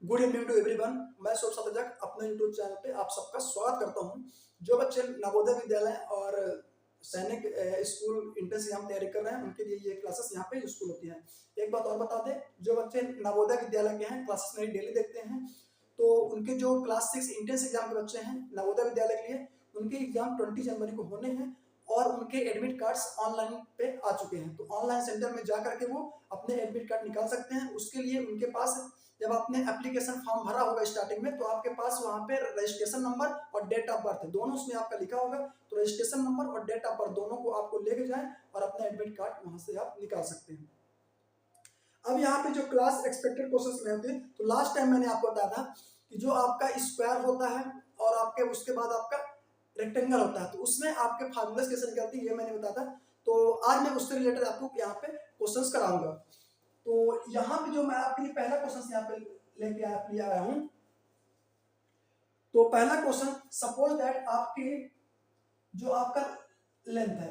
Good evening to everyone. मैं शुभ सतजक अपने YouTube channel पे आप सबका स्वागत करता हूं। जो बच्चे नवोदय विद्यालय और सैनिक स्कूल इंट्रेंस एग्जाम तैयारी कर रहे हैं उनके लिए ये क्लासेस यहाँ पे यूजफुल होती हैं। एक बात और बता दें, जो बच्चे नवोदय विद्यालय के हैं क्लासेस मेरी डेली देखते हैं, तो उनके जो क्लास 6 इंट्रेंस एग्जाम के बच्चे हैं नवोदय विद्यालय के लिए, उनके एग्जाम 20 जनवरी को होने हैं और उनके एडमिट कार्ड्स ऑनलाइन पे आ चुके हैं। तो ऑनलाइन सेंटर में जा करके वो अपने एडमिट कार्ड निकाल सकते हैं। उसके लिए उनके पास, जब आपने एप्लीकेशन फॉर्म भरा होगा स्टार्टिंग में, तो आपके पास वहां पे रजिस्ट्रेशन नंबर और डेट ऑफ बर्थ दोनों उसमें आपका लिखा होगा। तो रजिस्ट्रेशन नंबर और डेट ऑफ बर्थ दोनों को आपको लेके जाएं और अपना एडमिट कार्ड वहां से आप निकाल सकते हैं। अब यहाँ पे जो क्लास एक्सपेक्टेड क्वेश्चंस में होते हैं, तो लास्ट टाइम मैंने आपको बताया था कि जो आपका स्क्वायर होता है और आपके उसके बाद आपका रेक्टेंगल होता है, तो उसमें आपके फार्मूलास कैसे निकलती है ये मैंने बताया था। तो आज मैं उससे रिलेटेड आपको यहाँ पे क्वेश्चंस कराऊंगा। तो यहाँ पे जो मैं आपके लिए पहला क्वेश्चन यहाँ पे लेके आया हूँ। तो पहला क्वेश्चन, सपोज दैट आपकी जो आपका लेंथ है,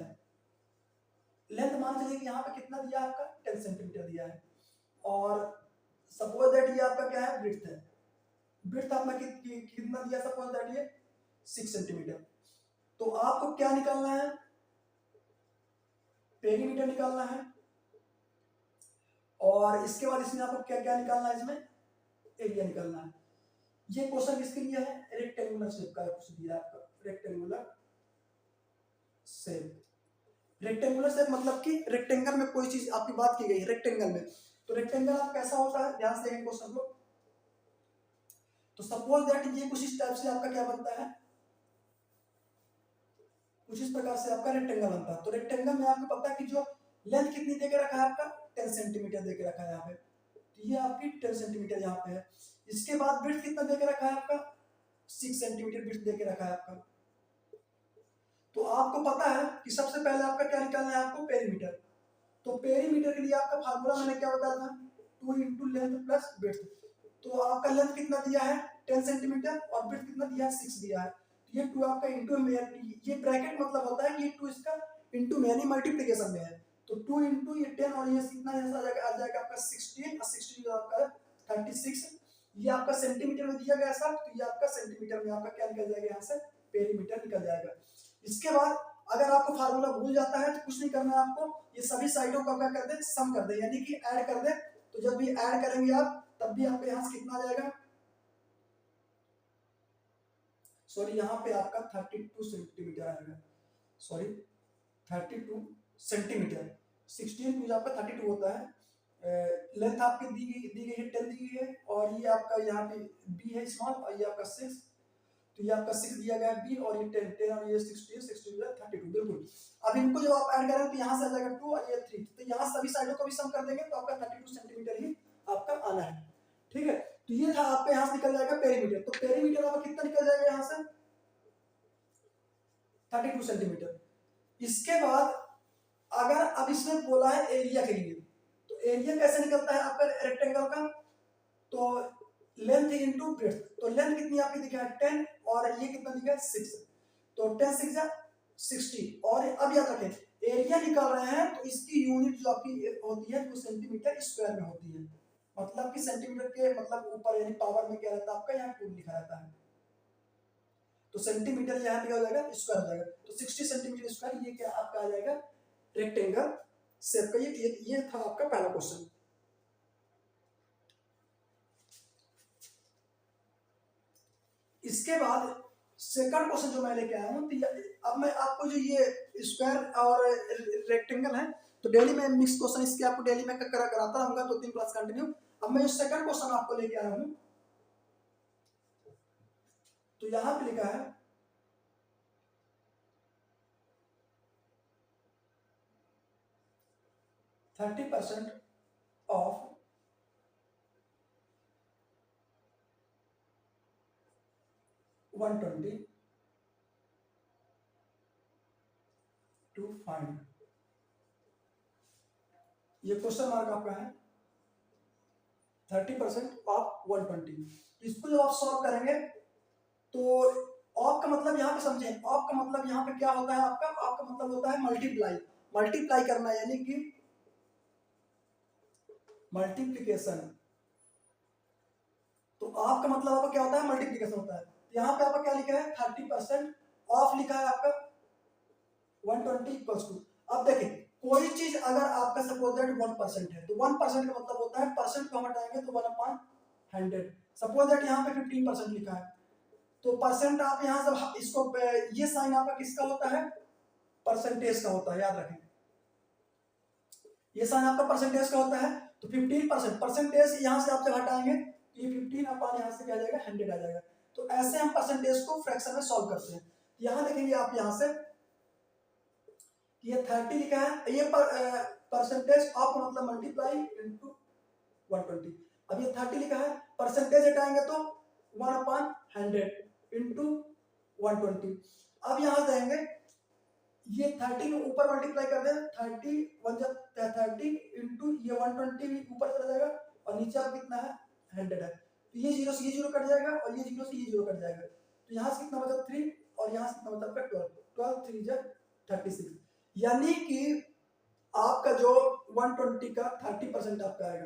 लेंथ मान चलिए कि यहाँ पे कितना दिया है आपका 10 सेंटीमीटर दिया है, और सपोज दैट ये आपका क्या है, ब्रिथ है। ब्रिथ आपका कितना दिया, सपोज दैट ये 6 सेंटीमीटर। तो आपको क्या निकालना है, पेरीमीटर निकालना है, और इसके बाद इसमें आपको क्या क्या निकालना है, इसमें एरिया निकालना है। ये क्वेश्चन किसके लिए है, रेक्टेंगुलर शेप का कुछ दिया है आपका, रेक्टेंगुलर शेप। रेक्टेंगुलर शेप मतलब कि रेक्टेंगल में कोई चीज आपकी बात की गई है रेक्टेंगल में। तो रेक्टेंगल आप कैसा होता है, ध्यान से देखें क्वेश्चन को। तो सपोज दैट ये कुछ इस टाइप से आपका क्या बनता है, कुछ इस प्रकार से आपका रेक्टेंगल बनता है। तो रेक्टेंगल में आपको पता है कि जो लेंथ कितनी दे के रखा है आपका, 10 सेंटीमीटर दे के रखा है यहाँ पे। तो ये आपकी 10 सेंटीमीटर यहाँ पे है। इसके बाद ब्रिथ कितना दे के रखा है आपका, 6 सेंटीमीटर ब्रिथ दे के रखा है आपका। तो आपको पता है कि सबसे पहले आपका क्या निकालना है, आपको पेरीमीटर। तो पेरीमीटर के लिए आपका फार्मूला मैंने क्या बताया था, 2 इंटू लेंथ प्लस ब्रिथ। तो आपका लेंथ कितना दिया है 10 सेंटीमीटर और ब्रिथ कितना दिया है 6 दिया है। तो ये 2 आपका इंटू में, ये ब्रैकेट मतलब होता है कि ये 2 इसका इंटू में यानी मल्टीप्लीकेशन में है। तो 2 इंटू ये 10 और ये कितना आ जाएगा आपका 16, और 16 आपका 36। ये आपका सेंटीमीटर में दिया गया सब, तो ये आपका सेंटीमीटर में आपका क्या निकल जाएगा, यहाँ से पेरीमीटर निकल जाएगा। इसके बाद अगर आपको फार्मूला भूल जाता है तो कुछ नहीं करना है आपको, ये सभी साइडों का क्या कर दे, सम कर दे, यानी कि ऐड कर दे। तो जब भी ऐड करेंगे आप, तब भी आपके यहाँ से कितना आ जाएगा, सॉरी यहाँ पे आपका 32 सेंटीमीटर आएगा, सॉरी 32 सेंटीमीटर। 16 टू आपका 32 होता है। लेंथ आपकी दी गई है 10 दी गई है, और ये आपका यहाँ पे बी है स्मॉल, और ये आपका 6। तो ये आपका 6 दिया गया है बी, और ये 10 10 और ये 16 16 32 बिल्कुल। अब इनको जब आप ऐड करें तो यहाँ से आ जाएगा 2 और ये 3, तो यहाँ सभी साइडों को भी सम कर देंगे तो आपका 32 सेंटीमीटर ही आपका आना है। ठीक है, तो ये था आपका, यहाँ से निकल जाएगा पेरीमीटर। तो पेरीमीटर आपका कितना निकल जाएगा यहाँ से, 32 सेंटीमीटर। इसके बाद अगर अब इसमें बोला है एरिया के लिए, तो एरिया कैसे निकलता है आपका रेक्टेंगल का, तो लेंथ इंटू ब्रेड्थ। तो लेंथ कितनी आपकी दिखा है 10, और ये कितना दिखा है 6। तो 10 6 जा 60। और अब याद रखें एरिया निकाल रहे हैं तो इसकी यूनिट जो आपकी होती है वो सेंटीमीटर स्क्वायर में होती है। मतलब कि सेंटीमीटर के मतलब ऊपर यानी पावर में क्या रहता है आपका, यहाँ 2 लिखा रहता है। तो सेंटीमीटर यहाँ पे हो जाएगा स्क्वायर हो जाएगा। तो 60 सेंटीमीटर स्क्वायर ये क्या आपका आ जाएगा, रेक्टेंगल शेप का। ये था आपका पहला क्वेश्चन। इसके बाद सेकंड क्वेश्चन जो मैं लेके आया हूँ, अब मैं आपको जो ये स्क्वायर और रेक्टेंगल है, तो डेली में मिक्स क्वेश्चन इसके आपको डेली में कराता रहूंगा, 2-3 क्लास कंटिन्यू। अब मैं जो सेकंड क्वेश्चन आपको लेके आया हूँ, तो यहाँ पे लिखा है 30% ऑफ 120 टू फाइंड। ये क्वेश्चन मार्क आपका है 30% ऑफ 120। इसको जब आप सॉल्व करेंगे तो ऑफ का मतलब यहाँ पे समझें, ऑफ का मतलब यहाँ पे क्या होता है आपका, ऑफ का मतलब होता है मल्टीप्लाई, मल्टीप्लाई करना, यानी कि मल्टीप्लीकेशन। तो तो ऑफ का मतलब आपका क्या होता है, मल्टीप्लीकेशन होता है। यहाँ पे आपका क्या लिखा है 30% ऑफ लिखा है आपका 120 इक्वल्स टू। अब देखिए कोई चीज अगर आपका सपोज दैट 1% है तो 1% का मतलब होता है परसेंट को हम हटाएंगे तो 1/100। सपोज दैट यहाँ पे 15% लिखा है तो परसेंट आप यहाँ से इसको ये साइन आपका किसका होता है, परसेंटेज का होता है, याद रखें ये साइन आपका परसेंटेज का होता है। तो 15% परसेंटेज यहाँ से आप जब हटाएंगे तो ये 15 अपन यहाँ से क्या आ जाएगा 100 आ जाएगा। तो ऐसे हम परसेंटेज को फ्रैक्शन में सॉल्व करते हैं। यहाँ देखेंगे आप यहाँ से ये 30 लिखा है, ये परसेंटेज ऑफ मतलब मल्टीप्लाई इनटू 120। अब ये 30 लिखा है, परसेंटेज हटाएंगे तो 1/100 इनटू 120। अब यहाँ देंगे ये 30 में ऊपर मल्टीप्लाई कर दे 30 1 जब 30 इनटू ये 120 भी ऊपर चला जाएगा और नीचे आप कितना है 100 है। तो ये जीरो से ये जीरो कट जाएगा और ये जीरो से ये जीरो कट जाएगा। तो यहाँ से कितना बचा 3 और यहाँ से कितना बचा आपका 12 3 जा 36। यानी कि आपका जो 120 का 30% आपका आएगा।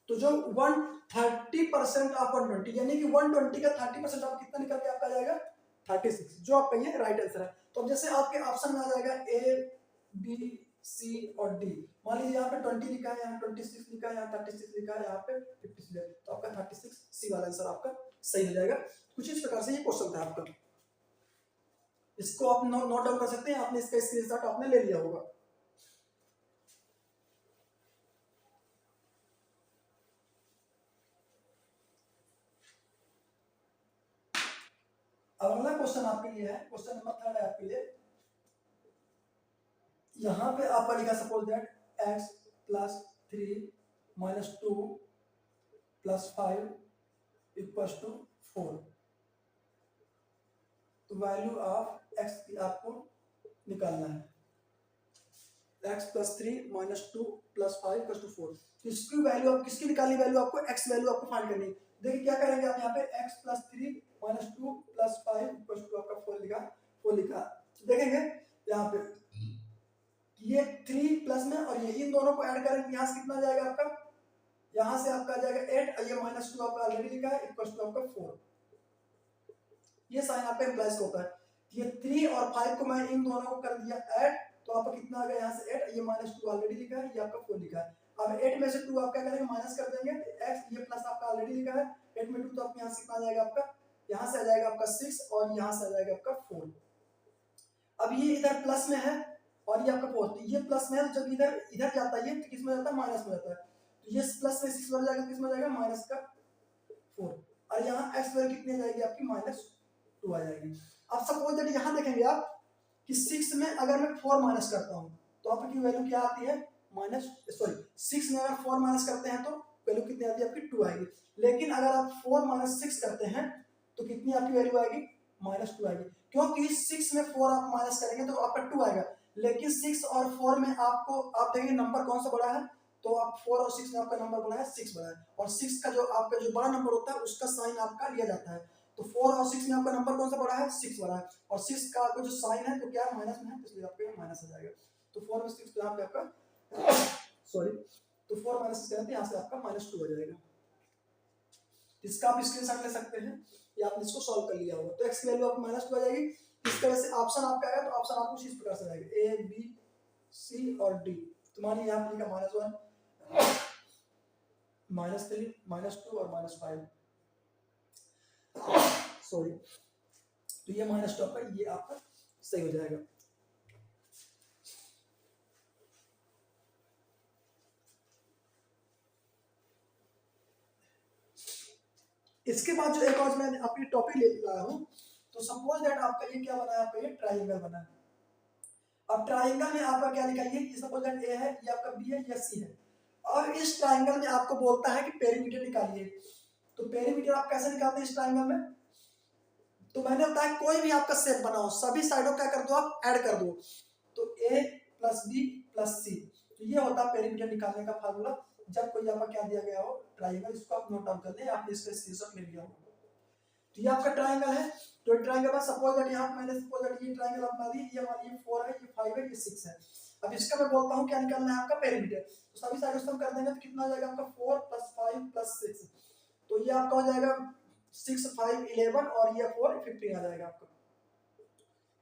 तो जो 130% ऑफ 120 यानी कि 120 का 30% आप कितना निकल के आपका जाएगा 36, जो आपका ये राइट आंसर है। तो अब जैसे आपके ऑप्शन में आ जाएगा ए बी सी और डी, मान लीजिए यहाँ पे 20 लिखा है, यहाँ 26 लिखा है, यहाँ 36 लिखा है, यहाँ पे 56 है, तो आपका 36 सी वाला आंसर आपका सही हो जाएगा। कुछ इस प्रकार से ये क्वेश्चन था आपका, इसको आप नोट डाउन कर सकते हैं, आपने इसका स्क्रीनशॉट आपने ले लिया होगा। अगला क्वेश्चन आपके लिए है, क्वेश्चन नंबर 3 है आपके लिए। यहाँ पे आपका लिखा suppose that x plus 3 minus 2 plus 5 equals to 4। तो वैल्यू ऑफ x की आपको निकालना है, x plus 3 minus 2 plus 5 equals to 4। इसकी वैल्यू आप किसकी निकालनी, वैल्यू आपको x वैल्यू आपको फाइंड करनी है। देखिए क्या करेंगे आप यहाँ पे x plus 3 minus 2 plus 5 equals to आपका 4 लिखा। तो देखेंगे यहाँ पे ये 3 प्लस में और ये इन दोनों को ऐड करेंगे, यहाँ से कितना जाएगा आपका, यहाँ से आपका जाएगा 8 और ये माइनस 2 आपका ऑलरेडी लिखा है इक्वल्स टू आपका 4। ये साइन आपका इम्प्लाइज होता है। ये 3 और 5 को मैं इन दोनों को कर दिया ऐड, तो आपका कितना आ गया यहाँ से 8, ये माइनस 2 ऑलरेडी लिखा है, ये आपका 4 लिखा है। अब 8 में से 2 आप क्या करेंगे माइनस कर देंगे, x ये प्लस आपका ऑलरेडी लिखा है, 8 में 2 तो आपके यहाँ से कितना आ जाएगा आपका, यहाँ से आ जाएगा आपका 6 और यहाँ से आ जाएगा आपका 4। अब ये इधर प्लस में है और ये आपका 4, ये प्लस में है, जब इधर इधर जाता है ये तो किसमें जाता है माइनस में जाता है। तो ये प्लस में 6 बढ़ जाएगा, किसमें जाएगा माइनस का 4 और यहाँ x वैल्यू कितनी जाएगी आपकी -2 आ जाएगी। अब सपोज दैट यहाँ देखेंगे आप कि 6 में अगर मैं 4 माइनस करता हूँ तो आपकी वैल्यू क्या आती है 6 में अगर 4 माइनस करते हैं तो वैल्यू कितनी आती है आपकी 2 आएगी। लेकिन अगर आप 4 माइनस 6 करते हैं तो कितनी आपकी वैल्यू आएगी -2 आएगी, क्योंकि 6 में 4 आप माइनस करेंगे तो आपका 2 आएगा। लेकिन 6 और 4 में आपको आप देखेंगे नंबर कौन सा बड़ा है, तो आप 4 और 6 में आपका नंबर बड़ा है 6 बड़ा है, और 6 का जो आपका जो बड़ा नंबर होता है उसका साइन आपका लिया जाता है। तो 4 और 6 में आपका नंबर कौन सा बड़ा है 6 बड़ा है, और 6 का आपका जो साइन है तो क्या है माइनस में है, इसलिए आपका माइनस आ जाएगा। तो 4 में 6 यहाँ पे आपका सॉरी तो 4 माइनस 6 करें तो यहाँ से आपका -2 हो जाएगा। इसका आप स्क्रीनशॉट ले सकते हैं या आपने इसको सॉल्व कर लिया होगा। तो x की वैल्यू आपको -2 आ जाएगी। इस तरह से ऑप्शन आपका आएगा, तो ऑप्शन आपको इस प्रकार से आएगा ए बी सी और डी। तुम्हारी यहाँ पे लिखा -1 -3 -2 और -5 सॉरी, तो ये -2 आपका ये आपका सही हो जाएगा। इसके बाद जो एक और मैं अपनी टॉपिक ले लाया हूँ, तो सपोज दैट आपका ये क्या बना है, आपका ये ट्राइंगल बना है। अब ट्राइंगल में आपका क्या लिखा है, ये सपोज दैट ए है, ये आपका बी है, ये सी है, और इस ट्राइंगल में आपको बोलता है कि पेरीमीटर निकालिए। तो पेरीमीटर आप कैसे निकालते हैं इस ट्राइंगल में, तो मैंने बताया कोई भी आपका शेप बनाओ, सभी साइडों क्या कर दो आप ऐड कर दो, तो ए प्लस बी प्लस सी, तो ये होता है पेरीमीटर निकालने का फार्मूला। जब कोई आपका क्या दिया गया हो ट्राइंगल, इसको आप नोट डाउन कर लें, आपने इसका स्क्रीनशॉट ले लिया हो। तो ये आपका ट्राइंगल है, तो ट्राइंगल में सपोज दैट यहाँ मैंने सपोज दैट ये ट्राइंगल अपना दी, ये मान लीजिए 4 है, ये 5 है, ये 6 है। अब इसका मैं बोलता हूँ क्या निकालना है आपका पेरीमीटर, तो सभी साइड से हम कर देंगे तो कितना हो जाएगा आपका 4 + 5 + 6, तो ये आपका हो जाएगा 6 5 11 और ये 4 15 आ जाएगा आपका।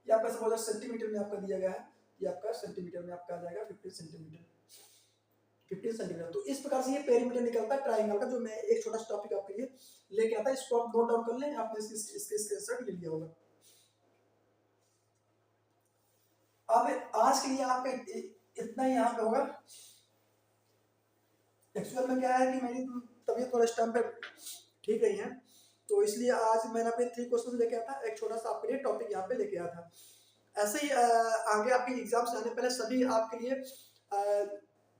ये आपका सपोज सेंटीमीटर में आपका दिया गया है, ये आपका सेंटीमीटर में आपका आ जाएगा 15 सेंटीमीटर, 15 सेंटीमीटर। तो इस प्रकार से ये पेरीमीटर निकलता है ट्राइंगल का, जो मैं एक छोटा सा टॉपिक आपके लिए लेके आता, इसको आप नोट डाउन कर लें, आपने इसके स्क्रीनशॉट ले लिया होगा। अब आज के लिए आपका इतना ही यहाँ पे होगा। एक्चुअल में क्या है कि मेरी तबीयत थोड़ा इस टाइम पे ठीक नहीं है, तो इसलिए आज मैंने अपने 3 क्वेश्चन लेके आया था, एक छोटा सा आपके लिए टॉपिक यहाँ पे लेके आया था। ऐसे ही आगे आपके एग्जाम से आने पहले सभी आपके लिए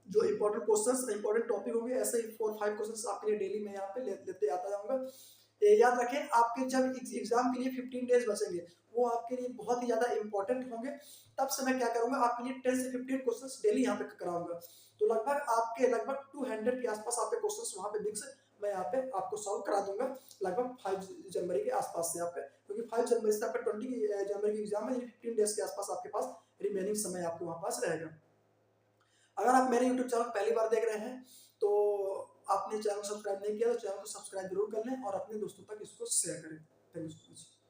जो इंपॉर्टेंट क्वेश्चंस इंपॉर्टेंट टॉपिक होंगे, ऐसे ही 4-5 क्वेश्चंस आपके लिए डेली मैं यहाँ पे लेते आता जाऊंगा। याद रखें, आपके जब एग्जाम के लिए 15 डेज बचेंगे, वो आपके लिए बहुत ही ज्यादा इंपॉर्टेंट होंगे। तब से मैं क्या करूंगा, आपके लिए 10 से 15 क्वेश्चंस डेली यहाँ पे कराऊंगा, तो लगभग 200 के आसपास आपके क्वेश्चंस वहाँ पे दिख से मैं यहाँ पे आपको सॉल्व करा दूंगा, लगभग 5 जनवरी के आसपास से आपके, क्योंकि 5 जनवरी से आपका 20 जनवरी की एग्जाम है, 15 डेज के आसपास आपके पास रिमेनिंग समय आपके वहाँ पास रहेगा। अगर आप मेरे यूट्यूब चैनल पहली बार देख रहे हैं, तो आपने चैनल सब्सक्राइब नहीं किया तो चैनल को सब्सक्राइब जरूर कर लें और अपने दोस्तों तक इसको शेयर करें। Thank you so much.